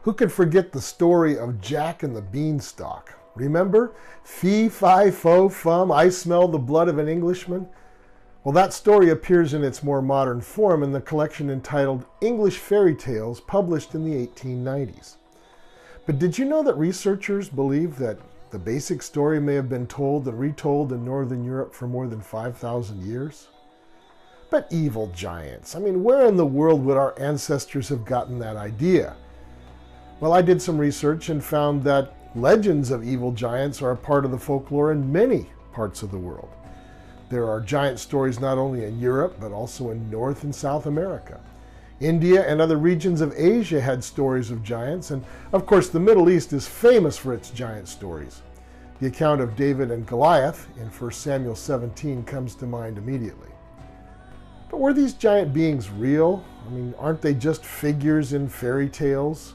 Who could forget the story of Jack and the Beanstalk? Remember? Fee, fi, fo, fum, I smell the blood of an Englishman. Well, that story appears in its more modern form in the collection entitled English Fairy Tales, published in the 1890s. But did you know that researchers believe that the basic story may have been told and retold in Northern Europe for more than 5,000 years? But evil giants, where in the world would our ancestors have gotten that idea? Well, I did some research and found that legends of evil giants are a part of the folklore in many parts of the world. There are giant stories not only in Europe, but also in North and South America. India and other regions of Asia had stories of giants, and of course the Middle East is famous for its giant stories. The account of David and Goliath in 1 Samuel 17 comes to mind immediately. But were these giant beings real? Aren't they just figures in fairy tales?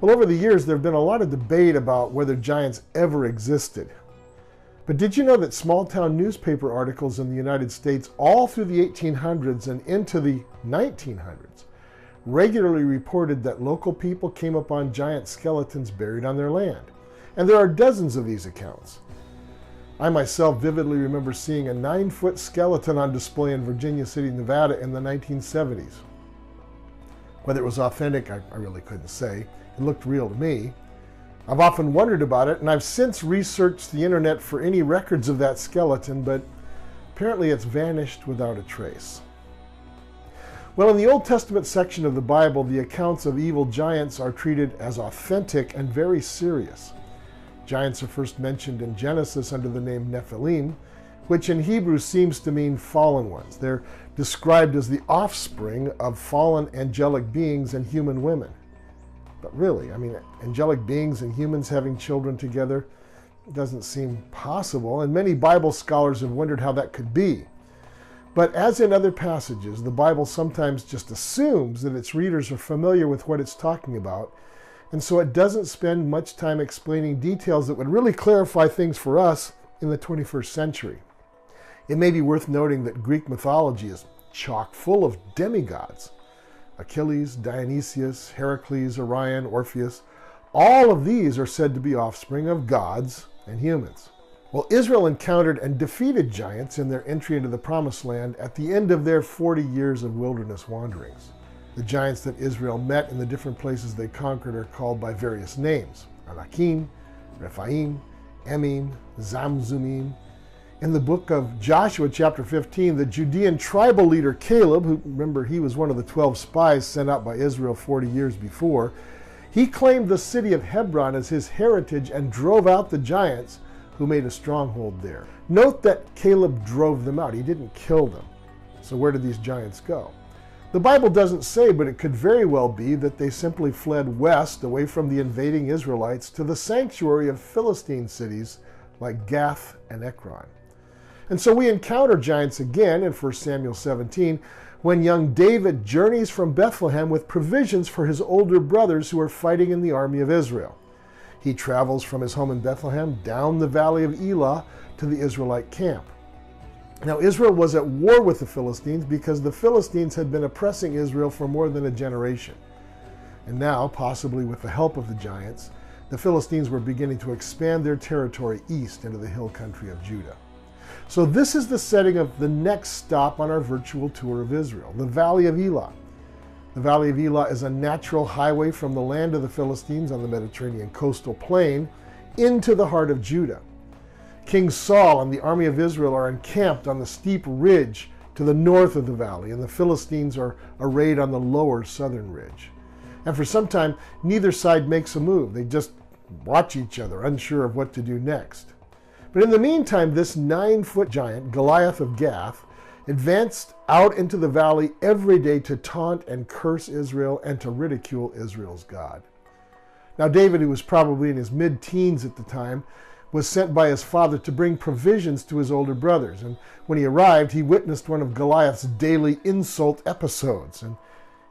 Well, over the years there have been a lot of debate about whether giants ever existed. But did you know that small-town newspaper articles in the United States all through the 1800s and into the 1900s regularly reported that local people came upon giant skeletons buried on their land? And there are dozens of these accounts. I myself vividly remember seeing a 9-foot skeleton on display in Virginia City, Nevada in the 1970s. Whether it was authentic, I really couldn't say. It looked real to me. I've often wondered about it, and I've since researched the internet for any records of that skeleton, but apparently it's vanished without a trace. Well, in the Old Testament section of the Bible, the accounts of evil giants are treated as authentic and very serious. Giants are first mentioned in Genesis under the name Nephilim, which in Hebrew seems to mean fallen ones. They're described as the offspring of fallen angelic beings and human women. But really, angelic beings and humans having children together doesn't seem possible, and many Bible scholars have wondered how that could be. But as in other passages, the Bible sometimes just assumes that its readers are familiar with what it's talking about, and so it doesn't spend much time explaining details that would really clarify things for us in the 21st century. It may be worth noting that Greek mythology is chock full of demigods. Achilles, Dionysius, Heracles, Orion, Orpheus, all of these are said to be offspring of gods and humans. Well, Israel encountered and defeated giants in their entry into the Promised Land at the end of their 40 years of wilderness wanderings. The giants that Israel met in the different places they conquered are called by various names: Anakim, Rephaim, Emim, Zamzumim. In the book of Joshua, chapter 15, the Judean tribal leader Caleb, who, remember, he was one of the 12 spies sent out by Israel 40 years before, he claimed the city of Hebron as his heritage and drove out the giants who made a stronghold there. Note that Caleb drove them out. He didn't kill them. So where did these giants go? The Bible doesn't say, but it could very well be that they simply fled west away from the invading Israelites to the sanctuary of Philistine cities like Gath and Ekron. And so we encounter giants again in 1 Samuel 17 when young David journeys from Bethlehem with provisions for his older brothers who are fighting in the army of Israel. He travels from his home in Bethlehem down the valley of Elah to the Israelite camp. Now, Israel was at war with the Philistines because the Philistines had been oppressing Israel for more than a generation. And now, possibly with the help of the giants, the Philistines were beginning to expand their territory east into the hill country of Judah. So this is the setting of the next stop on our virtual tour of Israel, the Valley of Elah. The Valley of Elah is a natural highway from the land of the Philistines on the Mediterranean coastal plain into the heart of Judah. King Saul and the army of Israel are encamped on the steep ridge to the north of the valley, and the Philistines are arrayed on the lower southern ridge. And for some time, neither side makes a move. They just watch each other, unsure of what to do next. But in the meantime, this 9-foot giant, Goliath of Gath, advanced out into the valley every day to taunt and curse Israel and to ridicule Israel's God. Now David, who was probably in his mid-teens at the time, was sent by his father to bring provisions to his older brothers. And when he arrived, he witnessed one of Goliath's daily insult episodes, and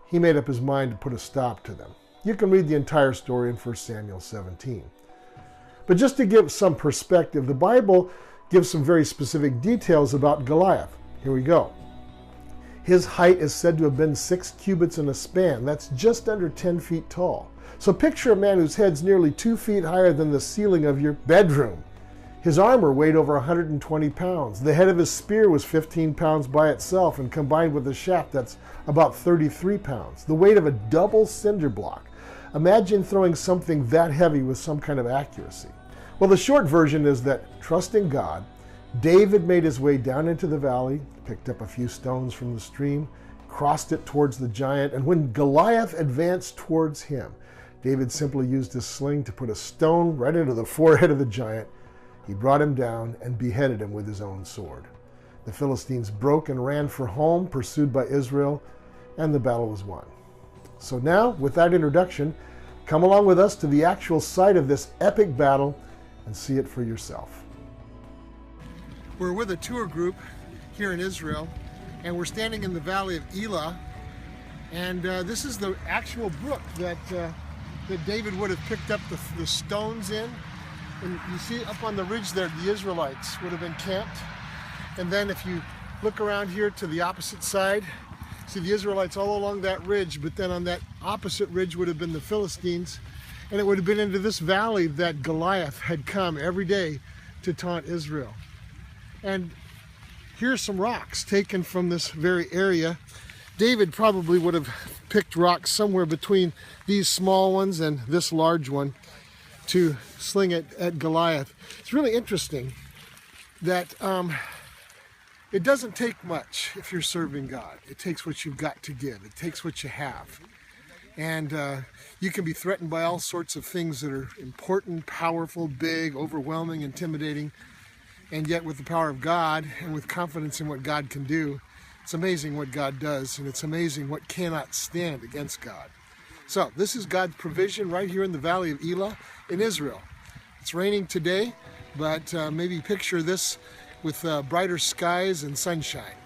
he made up his mind to put a stop to them. You can read the entire story in 1 Samuel 17. But just to give some perspective, the Bible gives some very specific details about Goliath. Here we go. His height is said to have been 6 cubits in a span. That's just under 10 feet tall. So picture a man whose head's nearly 2 feet higher than the ceiling of your bedroom. His armor weighed over 120 pounds. The head of his spear was 15 pounds by itself, and combined with the shaft, that's about 33 pounds. The weight of a double cinder block. Imagine throwing something that heavy with some kind of accuracy. Well, the short version is that, trusting God, David made his way down into the valley, picked up a few stones from the stream, crossed it towards the giant, and when Goliath advanced towards him, David simply used his sling to put a stone right into the forehead of the giant. He brought him down and beheaded him with his own sword. The Philistines broke and ran for home, pursued by Israel, and the battle was won. So now, with that introduction, come along with us to the actual site of this epic battle and see it for yourself. We're with a tour group here in Israel, and we're standing in the valley of Elah, and this is the actual brook that David would have picked up the stones in. And you see up on the ridge there, the Israelites would have been camped. And then if you look around here to the opposite side, see the Israelites all along that ridge, but then on that opposite ridge would have been the Philistines. And it would have been into this valley that Goliath had come every day to taunt Israel. And here's some rocks taken from this very area. David probably would have picked rocks somewhere between these small ones and this large one to sling it at Goliath. It's really interesting that it doesn't take much if you're serving God. It takes what you've got to give. It takes what you have. And you can be threatened by all sorts of things that are important, powerful, big, overwhelming, intimidating. And yet with the power of God and with confidence in what God can do, it's amazing what God does, and it's amazing what cannot stand against God. So this is God's provision right here in the valley of Elah in Israel. It's raining today, but maybe picture this with brighter skies and sunshine.